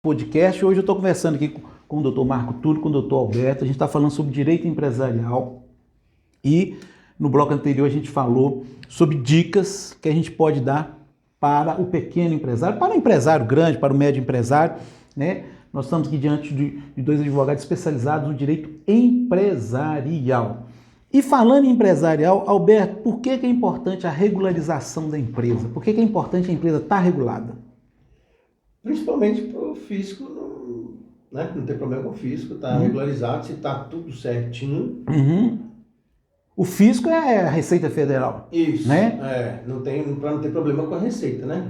podcast. Hoje eu estou conversando aqui com o Dr. Marco Túlio, com o Dr. Alberto. A gente está falando sobre direito empresarial e no bloco anterior a gente falou sobre dicas que a gente pode dar para o pequeno empresário, para o empresário grande, para o médio empresário, né? Nós estamos aqui diante de dois advogados especializados no direito empresarial. E falando em empresarial, Alberto, por que é importante a regularização da empresa? Por que é importante a empresa estar regulada? Principalmente para o fisco, não ter problema com o fisco, está regularizado, se está tudo certinho. O fisco é a Receita Federal. Isso, né? Para não ter problema com a Receita, né?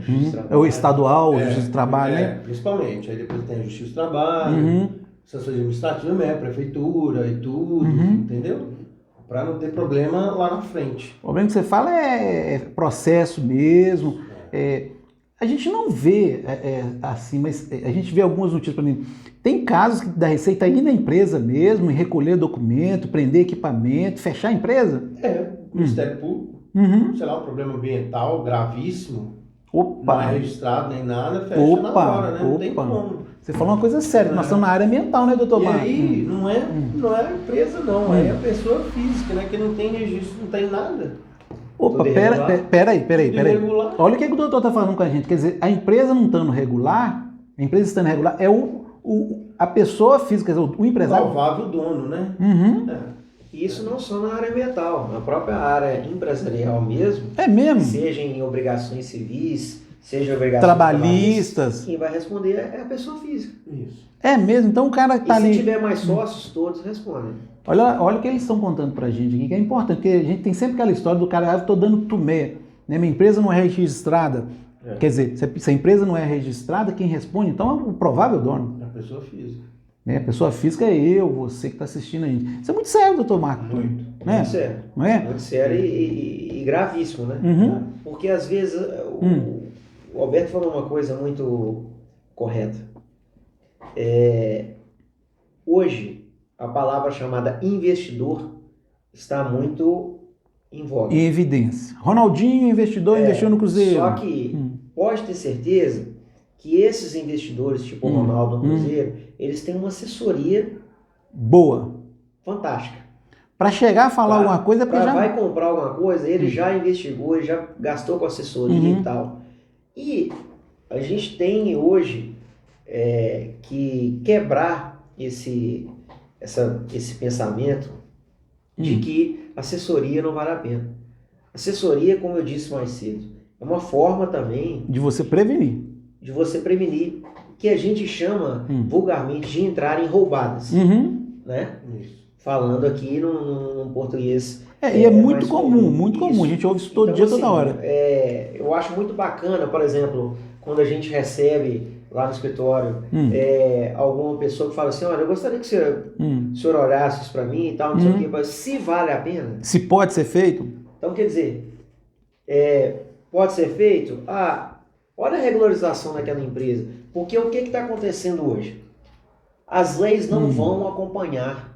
É o estadual, Justiça do Trabalho, né? Principalmente, aí depois tem a Justiça do Trabalho, Assessores Administrativas, Prefeitura e tudo, entendeu? Para não ter problema lá na frente. O problema que você fala é processo mesmo. A gente não vê assim, mas a gente vê algumas notícias para mim. Tem casos da Receita ir na empresa mesmo, em recolher documento, prender equipamento, fechar a empresa? O Ministério Público, sei lá, um problema ambiental gravíssimo, não é registrado nem nada, fecha na hora, né? Não tem como. Você falou uma coisa séria, nós estamos na área ambiental, né, doutor Marco? E aí, não é a empresa não, é a pessoa física, né, que não tem registro, não tem nada. Opa, peraí. Olha o que o doutor está falando com a gente. Quer dizer, a empresa não estando regular, a empresa estando regular, é a pessoa física, quer dizer, o empresário. Salvável dono, né? Isso não só na área ambiental, na própria área empresarial mesmo. É mesmo? Seja em obrigações civis, seja em obrigações trabalhistas. Quem vai responder é a pessoa física. Isso. É mesmo? Então o cara está ali. Se tiver mais sócios, todos respondem. Olha o que eles estão contando pra gente aqui, que é importante, porque a gente tem sempre aquela história do cara, eu estou dando tumé, né? Minha empresa não é registrada. Quer dizer, se a empresa não é registrada, quem responde, então, é o provável dono. É a pessoa física. A pessoa física é eu, você que está assistindo a gente. Isso é muito sério, doutor Marco. Muito. Né? Muito sério. Não é? Muito sério e gravíssimo, né? Porque às vezes o Alberto falou uma coisa muito correta. Hoje, a palavra chamada investidor está muito em voga. Em evidência. Ronaldinho, investidor, investiu no Cruzeiro. Só que pode ter certeza que esses investidores, tipo o Ronaldo no Cruzeiro, eles têm uma assessoria boa, fantástica. Para chegar a falar alguma coisa, porque já vai comprar alguma coisa, ele já investigou, ele já gastou com assessoria e tal. E a gente tem hoje que quebrar esse pensamento de que assessoria não vale a pena. Assessoria, como eu disse mais cedo, é uma forma também de você prevenir. Que a gente chama vulgarmente de entrar em roubadas. Né? Isso. Falando aqui num português. E é muito comum. A gente ouve isso todo dia, assim, toda hora. Eu acho muito bacana, por exemplo, quando a gente recebe lá no escritório alguma pessoa que fala assim, olha, eu gostaria que o senhor olhasse isso para mim e tal, não sei o quê, mas se vale a pena. Se pode ser feito? Então, quer dizer, pode ser feito? Olha a regularização daquela empresa. Porque o que está acontecendo hoje? As leis não vão acompanhar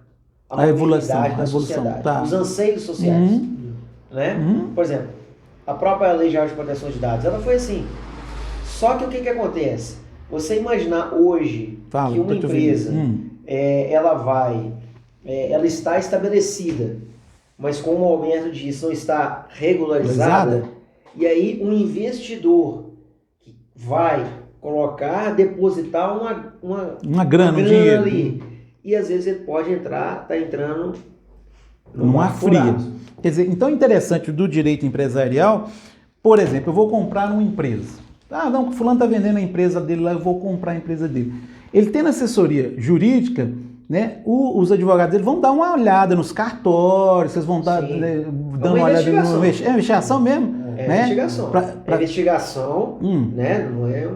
a mobilidade da sociedade, os anseios sociais. Né? Por exemplo, a própria Lei Geral de Proteção de Dados, ela foi assim. Só que o que acontece? Você imaginar hoje que uma empresa, ela está estabelecida, mas como o Alberto disse, não está regularizada, e aí um investidor que vai depositar uma grana, um dinheiro ali, e às vezes ele pode tá entrando numa fria. Quer dizer, então é interessante do direito empresarial, por exemplo, eu vou comprar uma empresa. Não, o fulano está vendendo a empresa dele lá, eu vou comprar a empresa dele. Ele tendo assessoria jurídica, né? Os advogados dele vão dar uma olhada nos cartórios, vocês vão dar dando uma olhada no investigação mesmo? Né? Investigação. Investigação, né? Não é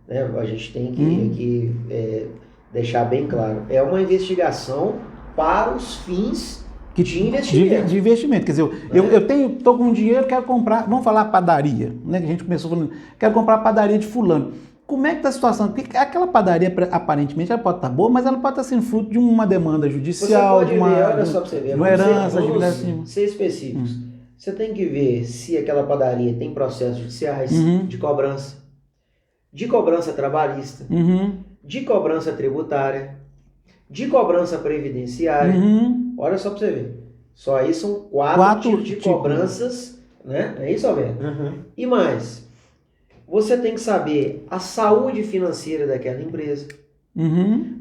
né? A gente tem que deixar bem claro. É uma investigação para os fins de investimento. De investimento. Quer dizer, eu estou com dinheiro, quero comprar, vamos falar padaria, né? Que a gente começou falando, quero comprar a padaria de fulano. Como é que está a situação? Porque aquela padaria, aparentemente, ela pode estar boa, mas ela pode estar sendo fruto de uma demanda judicial, de uma herança, vamos ser específicos. Você tem que ver se aquela padaria tem processos judiciais de cobrança. de cobrança trabalhista, de cobrança tributária, de cobrança previdenciária. Olha só para você ver. Só aí são quatro tipos de cobranças, né? É isso, Alberto? E mais, você tem que saber a saúde financeira daquela empresa.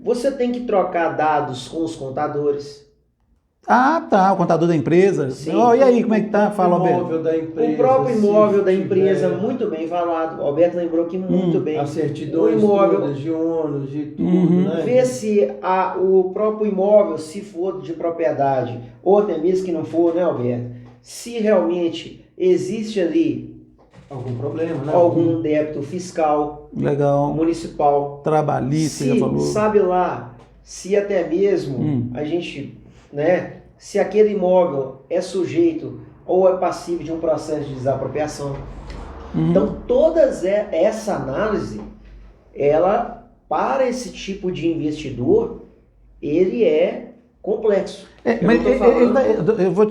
Você tem que trocar dados com os contadores. Ah, tá. O contador da empresa. Oh, e aí, como é que tá? Fala, Alberto. O próprio imóvel da empresa, muito bem falado. O Alberto lembrou que muito bem. As certidões todas de ônus, de tudo, né? Ver se o próprio imóvel, se for de propriedade, ou até mesmo que não for, né, Alberto? Se realmente existe ali algum problema, né? Algum débito fiscal, legal, municipal, trabalhista, já falou. Sabe lá, se até mesmo a gente, né, se aquele imóvel é sujeito ou é passivo de um processo de desapropriação. Então, toda essa análise, ela, para esse tipo de investidor, ele é complexo.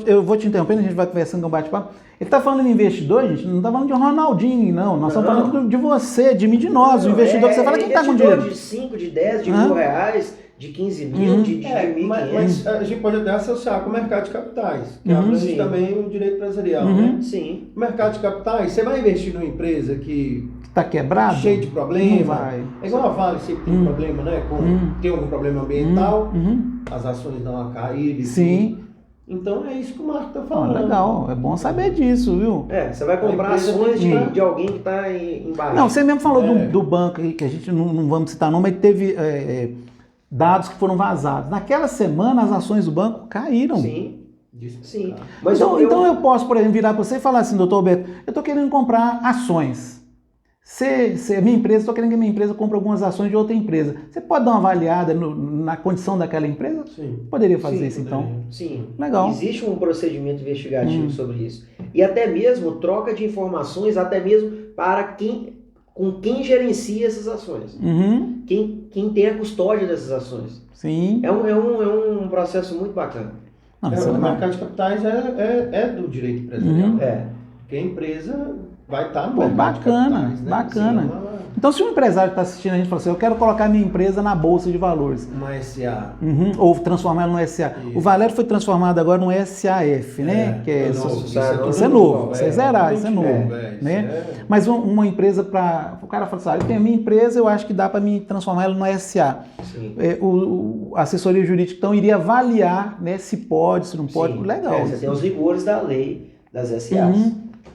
Eu vou te interrompendo, a gente vai conversando com o bate-papo. Ele está falando de investidor, gente, não está falando de Ronaldinho, não. Nós estamos falando de você, de mim, de nós. O investidor que você fala, quem está com dinheiro? De 5, de 10, de mil reais, de 15 mil, de 1.500. Mas a gente pode até associar com o mercado de capitais, que abrange também o direito empresarial, né? Sim. O mercado de capitais, você vai investir numa empresa que está quebrado? Cheio de problema. Não vai. É igual a Vale, sempre tem problema, né? Tem algum problema ambiental, as ações dão uma caída. Sim. Tudo. Então é isso que o Marco está falando. Legal, é bom saber disso, viu? Você vai comprar ações de alguém que está embaixo. Não, você mesmo falou do banco aí, que a gente não vamos citar não, mas teve dados que foram vazados. Naquela semana as ações do banco caíram. Sim. Mas então eu posso, por exemplo, virar para você e falar assim, doutor Alberto, eu estou querendo comprar ações. Se a minha empresa, estou querendo que a minha empresa compre algumas ações de outra empresa. Você pode dar uma avaliada na condição daquela empresa? Sim. Poderia fazer isso, então? Sim. Legal. Existe um procedimento investigativo sobre isso. E até mesmo troca de informações, até mesmo para com quem gerencia essas ações. Quem tem a custódia dessas ações. Sim. É um processo muito bacana. O mercado de capitais é do direito empresarial. Porque a empresa vai estar no mercado de capitais, né? Bacana. Sim, então, se um empresário está assistindo a gente e fala assim, eu quero colocar minha empresa na Bolsa de Valores. Uma SA. Ou transformar ela no SA. Isso. O Valério foi transformado agora no SAF, né? Que é novo. Isso é novo. Isso é zerar, isso é novo. Né? Mas uma empresa para... O cara fala assim, eu tenho a minha empresa, eu acho que dá para me transformar ela no SA. A assessoria jurídica, então, iria avaliar, né, se pode, se não pode. Legal. Você tem os rigores da lei das SAs.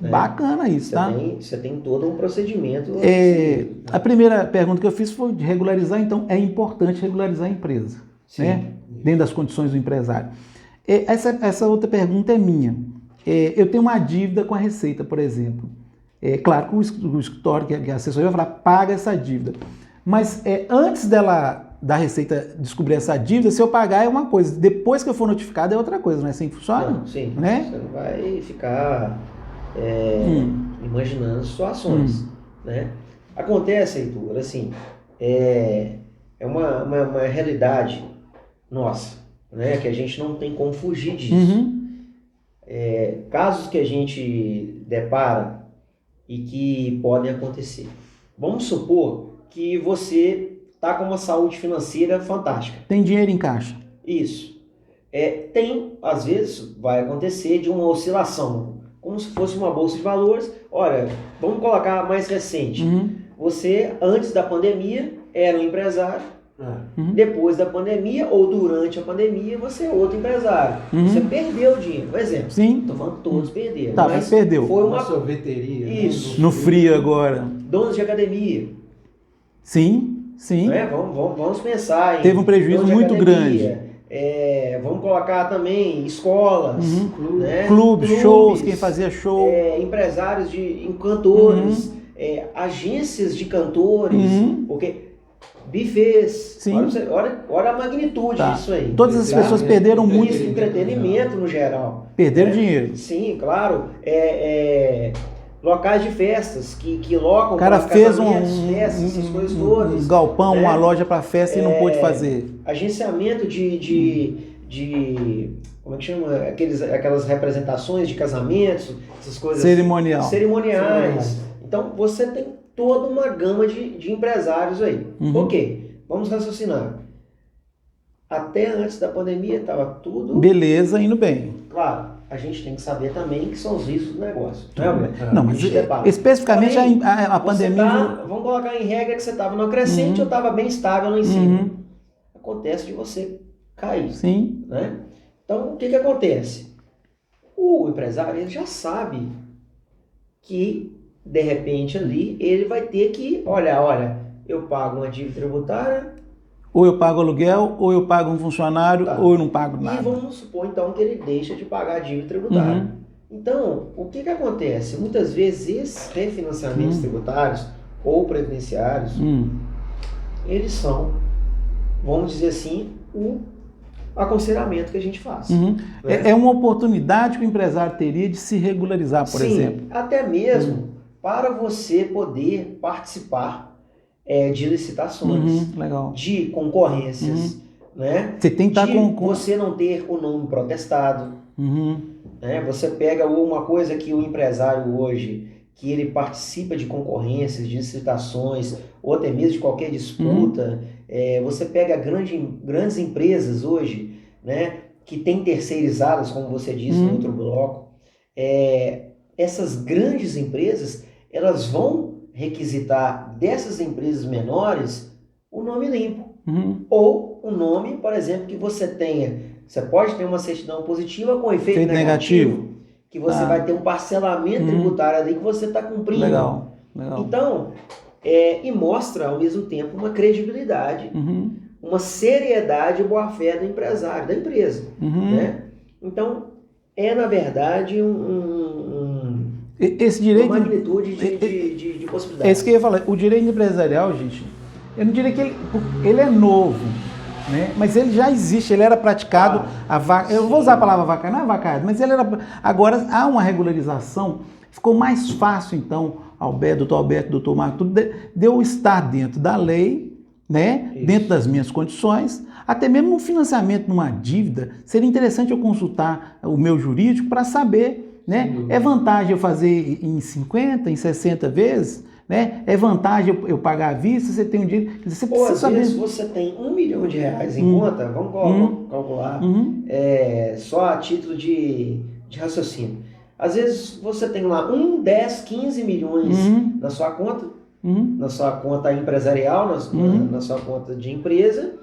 Né? Bacana isso, tá? Você tem todo um procedimento. A primeira pergunta que eu fiz foi de regularizar, então é importante regularizar a empresa, né? Dentro das condições do empresário. Essa outra pergunta é minha. Eu tenho uma dívida com a Receita, por exemplo. Claro que o escritório, que a assessoria vai falar, paga essa dívida. Mas antes da Receita descobrir essa dívida, se eu pagar é uma coisa, depois que eu for notificado é outra coisa, não é assim que funciona? Não, sim. Né? Você não vai ficar... imaginando situações, né? Acontece, Heitor, assim, é uma realidade nossa, né? Que a gente não tem como fugir disso. Casos que a gente depara e que podem acontecer. Vamos supor que você está com uma saúde financeira fantástica. Tem dinheiro em caixa. Isso. Às vezes vai acontecer de uma oscilação, como se fosse uma bolsa de valores. Olha, vamos colocar mais recente. Você, antes da pandemia, era um empresário. Depois da pandemia ou durante a pandemia, você é outro empresário. Você perdeu o dinheiro, por exemplo. Sim. Estou falando todos perderam. Tá, mas perdeu. Foi uma sorveteria. Isso. No frio agora. Donos de academia. Sim. Né? Vamos pensar em... Teve um prejuízo muito grande. Vamos colocar também escolas, né? Clubes, shows, quem fazia show. Empresários em cantores, agências de cantores, porque buffets. Olha a magnitude disso aí. Todas as pessoas perderam muito. Entretenimento no geral. Perderam dinheiro. Sim, claro. Locais de festas que locam. O cara fez festas, essas coisas todas. Um galpão, uma loja para festa e não pôde fazer. Agenciamento de como é que chama? Aquelas representações de casamentos, essas coisas. Cerimoniais. Então você tem toda uma gama de empresários aí. Uhum. Ok, vamos raciocinar. Até antes da pandemia estava tudo... Beleza, indo bem. Claro, a gente tem que saber também que são os riscos do negócio. Né, Alberto? Não, mas especificamente Porém, a pandemia... vamos colocar em regra que você estava no crescente ou estava bem estável lá em cima. Acontece de você cair. Sim. Né? Então, o que acontece? O empresário ele já sabe que, de repente, ali, ele vai ter que, olha, eu pago uma dívida tributária... Ou eu pago aluguel, ou eu pago um funcionário, ou eu não pago nada. E vamos supor, então, que ele deixa de pagar a dívida tributária. Então, o que acontece? Muitas vezes, esses refinanciamentos tributários ou previdenciários, eles são, vamos dizer assim, o aconselhamento que a gente faz. Né? É uma oportunidade que o empresário teria de se regularizar, por exemplo. Até mesmo para você poder participar de licitações, legal. de concorrências, né? Você tem que estar com... você não ter o nome protestado. Né? Você pega uma coisa que o empresário hoje, que ele participa de concorrências, de licitações, ou até mesmo de qualquer disputa, você pega grandes empresas hoje, né, que tem terceirizadas, como você disse no outro bloco. Essas grandes empresas, elas vão requisitar dessas empresas menores o nome limpo. Ou o nome, por exemplo, que você tenha. Você pode ter uma certidão positiva com efeito negativo, que você vai ter um parcelamento tributário ali que você está cumprindo. Legal. Então, e mostra ao mesmo tempo uma credibilidade, uma seriedade e boa-fé do empresário, da empresa. Né? Então, na verdade, esse direito... uma magnitude de possibilidades. É isso que eu ia falar. O direito empresarial, gente, eu não diria que ele é novo, né? Mas ele já existe, ele era praticado, eu vou usar a palavra vacaiado, não é vacaiado, mas ele era, agora há uma regularização, ficou mais fácil então, doutor Alberto, doutor Marco, tudo de eu estar dentro da lei, né? Dentro das minhas condições, até mesmo no financiamento numa dívida, seria interessante eu consultar o meu jurídico para saber, né? É vantagem eu fazer em 50, em 60 vezes, né? É vantagem eu pagar à vista, você tem um dinheiro... Você Ou precisa às saber. vezes você tem R$1 milhão em conta, vamos calcular, só a título de raciocínio. Às vezes você tem lá 1, 10, 15 milhões na sua conta, na sua conta empresarial, na sua conta de empresa,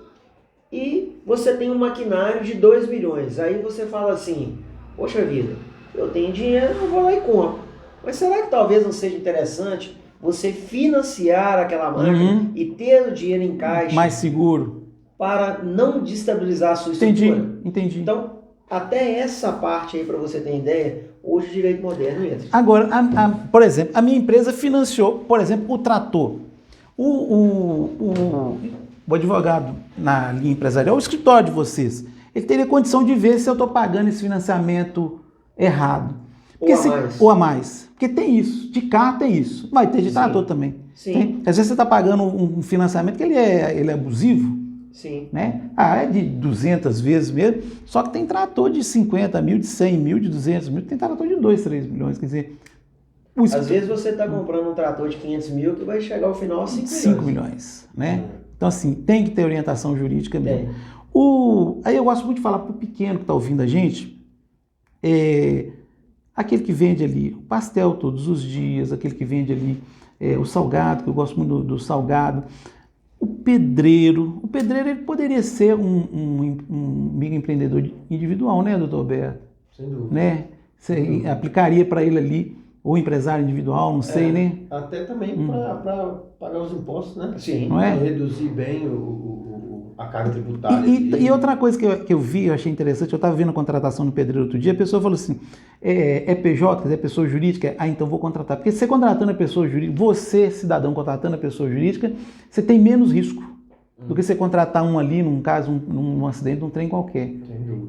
e você tem um maquinário de 2 milhões. Aí você fala assim, poxa vida, eu tenho dinheiro, eu vou lá e compro. Mas será que talvez não seja interessante você financiar aquela máquina e ter o dinheiro em caixa mais seguro para não destabilizar a sua estrutura? Entendi. Então, até essa parte aí, para você ter ideia, hoje o direito moderno entra. Agora, por exemplo, a minha empresa financiou, por exemplo, o trator. O advogado na linha empresarial, o escritório de vocês, ele teria condição de ver se eu estou pagando esse financiamento errado. Ou a mais. Porque tem isso. De carro tem isso. Vai ter de trator também. Sim. Às vezes você está pagando um financiamento que ele é abusivo. Sim. Né? É de 200 vezes mesmo. Só que tem trator de 50 mil, de 100 mil, de 200 mil. Tem trator de 2, 3 milhões. Quer dizer... Às vezes você está comprando um trator de 500 mil que vai chegar ao final a 5 milhões. Né? Então, assim, tem que ter orientação jurídica mesmo. Aí eu gosto muito de falar para o pequeno que está ouvindo a gente, aquele que vende ali o pastel todos os dias, aquele que vende ali o salgado, que eu gosto muito do salgado, o pedreiro ele poderia ser um microempreendedor individual, né, doutor Alberto? Sem dúvida. Né? Você aplicaria para ele ali, ou empresário individual, não sei, né? Até também para pagar os impostos, né? Sim. Não é? Reduzir bem a carga tributária. E outra coisa que eu vi, eu achei interessante, eu estava vendo a contratação no pedreiro outro dia, a pessoa falou assim, é PJ, quer dizer, pessoa jurídica? Então vou contratar. Porque você contratando a pessoa jurídica, você, cidadão, contratando a pessoa jurídica, você tem menos risco do que você contratar um ali, num caso, num acidente, num trem qualquer.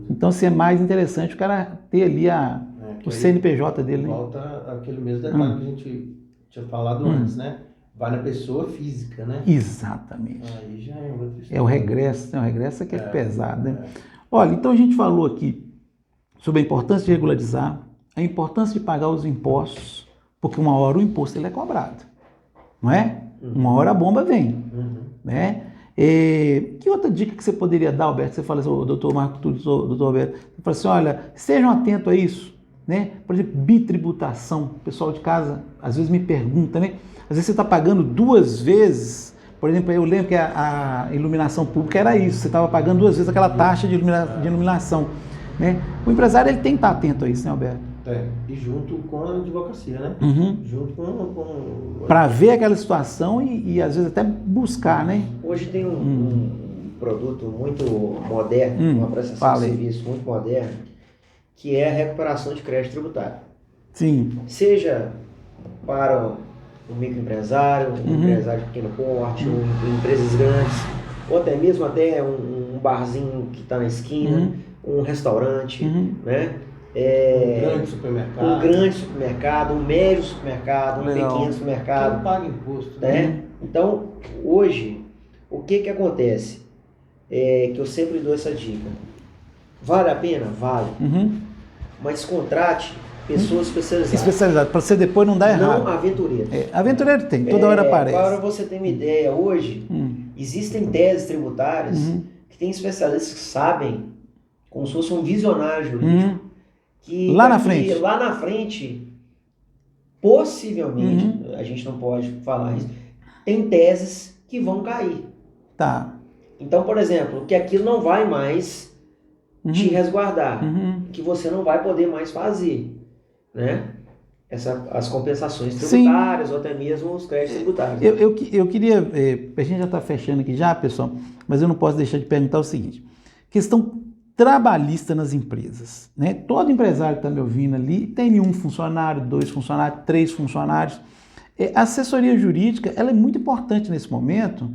Então, se é mais interessante o cara ter ali o CNPJ dele. Volta aquele mesmo detalhe que a gente tinha falado antes, né? Vai na pessoa física, né? Exatamente. Aí já é outra história. É o regresso que é pesado, né? Olha, então a gente falou aqui sobre a importância de regularizar, a importância de pagar os impostos, porque uma hora o imposto ele é cobrado. não é? Uma hora a bomba vem, né? Que outra dica que você poderia dar, Alberto? Você fala assim, o doutor Marco Túlio, doutor Alberto, você fala assim, olha, estejam atentos a isso, né? Por exemplo, bitributação, o pessoal de casa às vezes me pergunta, né? Às vezes você está pagando 2 vezes, por exemplo, eu lembro que a iluminação pública era isso, você estava pagando 2 vezes aquela taxa de iluminação, né? O empresário ele tem que estar atento a isso, né, Alberto? E junto com a advocacia, né? Junto com... Para ver aquela situação e às vezes até buscar, né? Hoje tem um produto muito moderno, uma prestação de serviço muito moderna, que é a recuperação de crédito tributário. Sim. Seja para um microempresário, um empresário de pequeno porte, empresas grandes, ou até mesmo um barzinho que está na esquina, um restaurante, né? Um grande supermercado, um médio supermercado, um pequeno supermercado. Quem paga imposto, né? Então, hoje, o que acontece? Que eu sempre dou essa dica. Vale a pena? Vale. Mas contrate pessoas especializadas. Para você depois não dar errado. Não aventureiros. Aventureiro tem, toda hora aparece. Para você ter uma ideia, hoje, existem teses tributárias que tem especialistas que sabem, como se fosse um visionário jurídico, que lá na frente, possivelmente, a gente não pode falar isso, tem teses que vão cair. Tá. Então, por exemplo, que aquilo não vai mais te resguardar, que você não vai poder mais fazer, né? As compensações tributárias, ou até mesmo os créditos tributários. Eu queria, a gente já está fechando aqui já, pessoal, mas eu não posso deixar de perguntar o seguinte, questão trabalhista nas empresas, né? Todo empresário que está me ouvindo ali tem 1 funcionário, 2 funcionários, 3 funcionários. A assessoria jurídica, ela é muito importante nesse momento,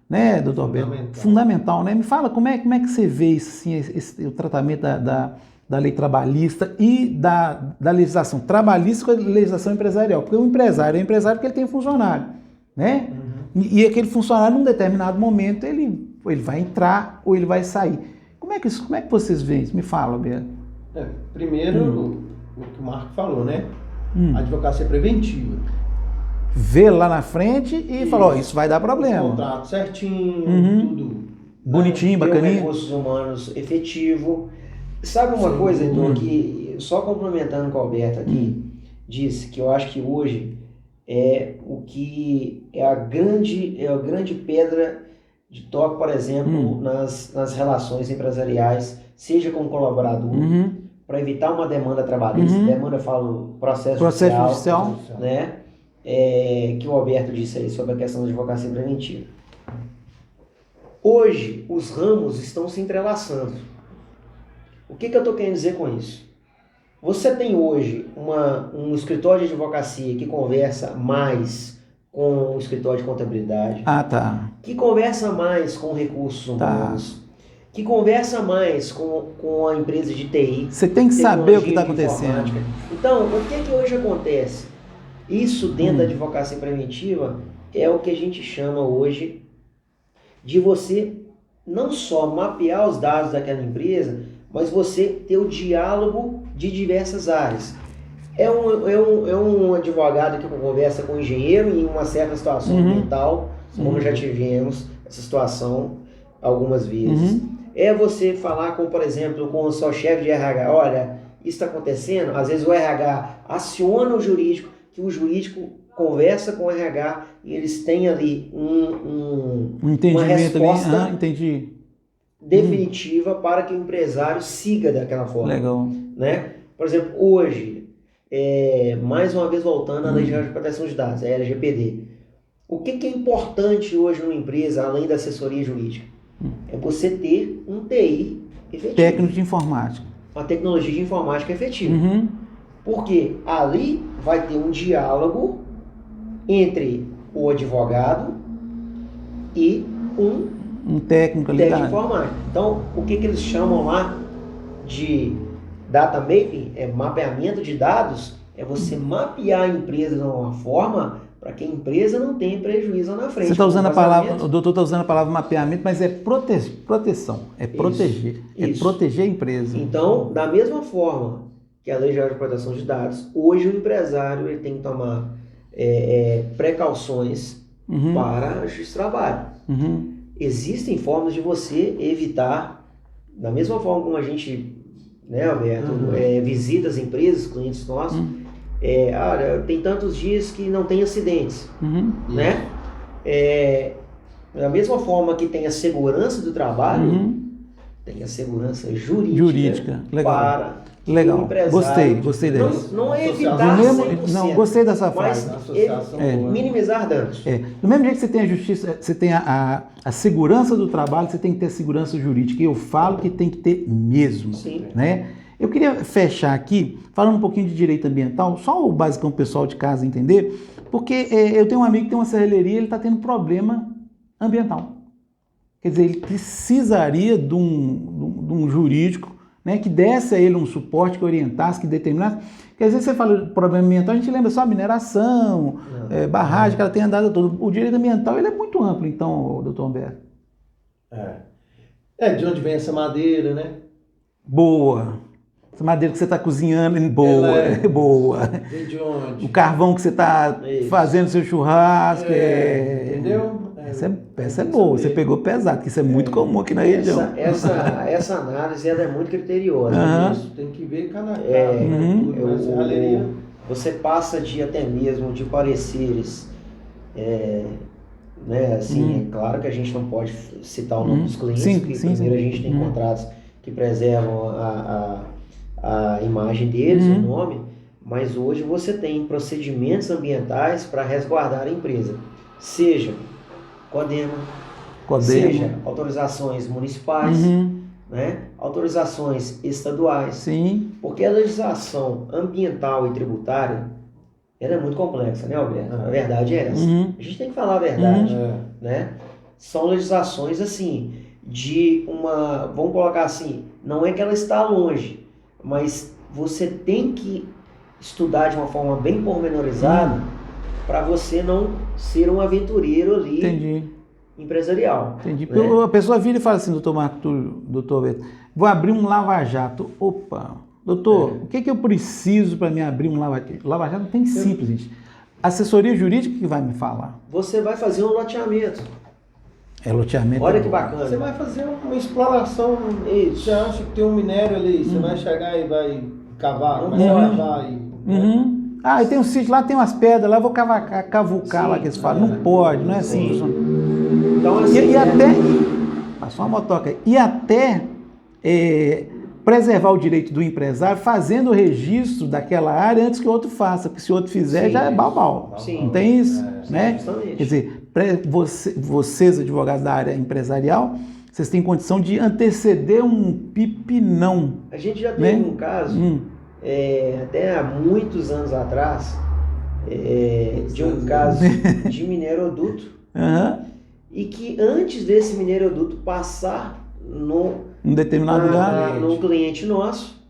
né, doutor Alberto? Fundamental, né? Me fala como é que você vê isso, assim, o tratamento da lei trabalhista e da legislação trabalhista com a legislação empresarial, porque o empresário é empresário porque ele tem funcionário, né? E aquele funcionário, num determinado momento, ele vai entrar ou ele vai sair. Como é que vocês veem isso? Me fala, Alberto. Primeiro, o que o Marco falou, né? A advocacia preventiva. Vê lá na frente e fala, isso vai dar problema. Contrato certinho, tudo. Bonitinho, bacaninha. Recursos humanos efetivo. Sabe uma coisa, Heitor, que só complementando com o Alberto aqui, disse que eu acho que hoje é o que é a grande pedra de toque, por exemplo, nas relações empresariais, seja com o colaborador, para evitar uma demanda trabalhista. Demanda, eu falo, processo judicial, né? Que o Alberto disse aí sobre a questão da advocacia preventiva. Hoje, os ramos estão se entrelaçando. O que eu estou querendo dizer com isso? Você tem hoje um escritório de advocacia que conversa mais com o escritório de contabilidade, que conversa mais com recursos humanos, que conversa mais com a empresa de TI. Você tem que saber o que está acontecendo. Então, o que hoje acontece? Isso dentro da advocacia preventiva é o que a gente chama hoje de você não só mapear os dados daquela empresa, mas você ter o diálogo de diversas áreas. É um advogado que conversa com um engenheiro em uma certa situação ambiental, como já tivemos essa situação algumas vezes. É você falar com, por exemplo, com o seu chefe de RH, olha, isso está acontecendo, às vezes o RH aciona o jurídico, que o jurídico conversa com o RH e eles têm ali uma resposta definitiva para que o empresário siga daquela forma. Legal. Né? Por exemplo, hoje, mais uma vez voltando à Lei Geral de Proteção de Dados, a LGPD. O que é importante hoje numa empresa, além da assessoria jurídica? É você ter um TI efetivo. Técnico de informática. Uma tecnologia de informática efetiva. Porque ali vai ter um diálogo entre o advogado e um técnico ali de informática. Então, o que eles chamam lá de data mapping, mapeamento de dados, é você mapear a empresa de uma forma para que a empresa não tenha prejuízo lá na frente. Você está usando a palavra, o doutor está usando a palavra mapeamento, mas é proteção, é proteger, proteger a empresa. Então, da mesma forma que a Lei Geral de Proteção de Dados, hoje o empresário ele tem que tomar precauções para a justiça do trabalho. Existem formas de você evitar, da mesma forma como a gente, né, Alberto, visita as empresas, clientes nossos, olha, tem tantos dias que não tem acidentes, né? Da mesma forma que tem a segurança do trabalho, tem a segurança jurídica. Legal. Para legal. o empresário. Gostei dela. Não é evitar 100%, não, gostei dessa frase. mas minimizar danos. Do mesmo jeito que você tem a justiça, você tem a segurança do trabalho, você tem que ter segurança jurídica. E eu falo que tem que ter mesmo. Sim. Né? Eu queria fechar aqui, falando um pouquinho de direito ambiental, só o basicão pessoal de casa entender, porque eu tenho um amigo que tem uma serralheria, ele está tendo problema ambiental. Quer dizer, ele precisaria de um jurídico, né, que desse a ele um suporte, que orientasse, que determinasse. Porque às vezes você fala de problema ambiental, a gente lembra só mineração, barragem, que ela tem andado todo. O direito ambiental ele é muito amplo, então, doutor Humberto. De onde vem essa madeira, né? Boa. Essa madeira que você está cozinhando, boa, boa. Vem de onde? O carvão que você está fazendo seu churrasco. Entendeu? Essa é boa, você pegou pesado, porque isso é muito comum aqui na região. Essa análise ela é muito criteriosa. Isso, tem que ver cada você passa de até mesmo de pareceres, né, assim, é claro que a gente não pode citar o nome dos clientes, porque primeiro a gente tem contratos que preservam a imagem deles, o nome, mas hoje você tem procedimentos ambientais para resguardar a empresa, seja CODEMA, seja autorizações municipais, né, autorizações estaduais, porque a legislação ambiental e tributária ela é muito complexa, né, Alberto? A verdade é essa. A gente tem que falar a verdade, né? São legislações assim, de uma, vamos colocar assim, não é que ela está longe, mas você tem que estudar de uma forma bem pormenorizada para você não ser um aventureiro ali empresarial. Entendi. Né? A pessoa vira e fala assim, doutor Marco, doutor Beto, vou abrir um lava-jato. Opa, doutor, o que eu preciso para me abrir um lava-jato? Lava-jato tem simples, gente. Assessoria jurídica que vai me falar. Você vai fazer um loteamento. Loteamento. Olha que bacana. Você vai fazer uma exploração. Você acha que tem um minério ali, você vai chegar e vai cavar, vai cavar e... E tem um sítio lá, tem umas pedras lá, eu vou cavucar lá que eles falam. Não pode, não é assim. Então, assim, e até... Passou uma motoca aí. E até preservar o direito do empresário fazendo o registro daquela área antes que o outro faça, porque se o outro fizer já é babau. Não tem isso? Né? Justamente. Quer dizer, vocês, advogados da área empresarial, vocês têm condição de anteceder um pipinão. A gente já teve um caso... até há muitos anos atrás, de um caso de mineroduto, e que antes desse mineroduto passar um determinado lugar, no cliente nosso,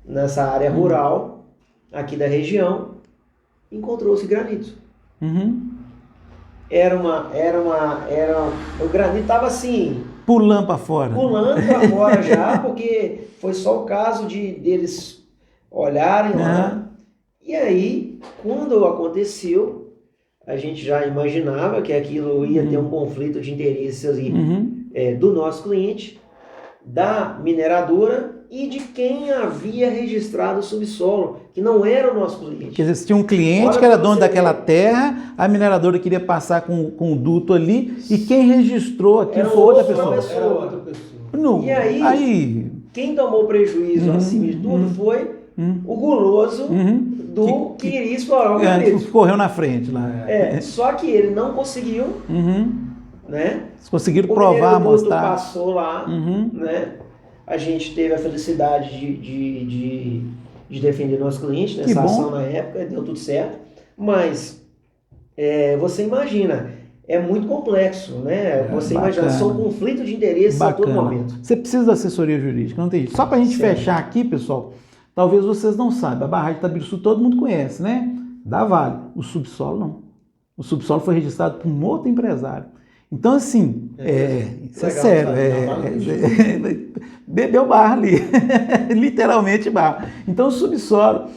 nessa área rural, aqui da região, encontrou-se granito. O granito estava assim... Pulando para fora. Já, porque foi só o caso deles olharem lá. E aí, quando aconteceu, a gente já imaginava que aquilo ia ter um conflito de interesses ali, do nosso cliente, da mineradora e de quem havia registrado o subsolo, que não era o nosso cliente. Quer dizer, se tinha um cliente que era dono daquela terra, a mineradora queria passar com o duto ali, e quem registrou aquilo foi outra pessoa. Era outra pessoa. Não. E aí, quem tomou prejuízo acima de tudo foi o guloso que iria explorar o granito. Correu na frente lá. Só que ele não conseguiu, né? Eles conseguiram provar, mostrar. Passou lá, né? A gente teve a felicidade de defender nosso cliente nessa ação na época, deu tudo certo. Mas você imagina, é muito complexo, né? Você imagina, são conflitos de interesses a todo momento. Você precisa da assessoria jurídica, não tem jeito. Só para a gente fechar aqui, pessoal, talvez vocês não saibam, a barragem de Itabiruçu todo mundo conhece, né? Da Vale. O subsolo não. O subsolo foi registrado por um outro empresário. Então, assim, isso é legal, sério. sabe? Bebeu barra ali, literalmente barra. Então, o subsolo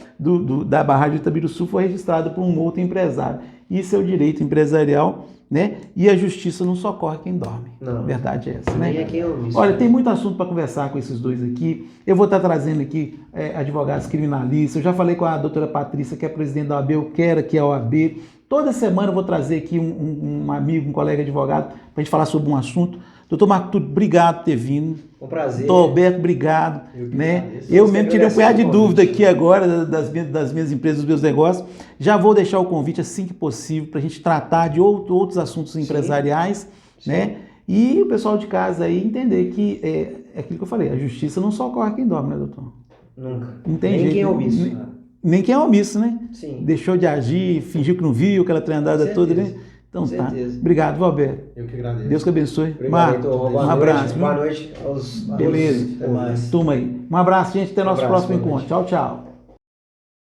da barragem de Itabiruçu foi registrado por um outro empresário. Isso é o direito empresarial, né? E a justiça não socorre quem dorme. Não. A verdade é essa, né? Nem é quem ouve isso. Olha, tem muito assunto para conversar com esses dois aqui. Eu vou estar trazendo aqui advogados criminalistas. Eu já falei com a doutora Patrícia, que é presidente da OAB, eu quero que é a OAB. Toda semana eu vou trazer aqui um amigo, um colega advogado, para a gente falar sobre um assunto. Doutor Marco Túlio, obrigado por ter vindo. Um prazer. Doutor Alberto, obrigado. Eu mesmo tirei um punhado de dúvida aqui agora das minhas empresas, dos meus negócios. Já vou deixar o convite assim que possível para a gente tratar de outros assuntos empresariais, né? E o pessoal de casa aí entender que é aquilo que eu falei, a justiça não socorre quem dorme, né, doutor? Nunca. Não tem Nem jeito. quem é omisso. Nem quem é omisso, né? Sim. Deixou de agir, fingiu que não viu, aquela treinada toda, né? Então Com tá. certeza. Obrigado, Valberto. Eu que agradeço. Deus que abençoe. Obrigado, Marco, Heitor. um abraço. Boa noite aos Beleza. Até mais. Turma aí. Um abraço, gente. Até nosso abraço, próximo boa encontro. Tchau, tchau.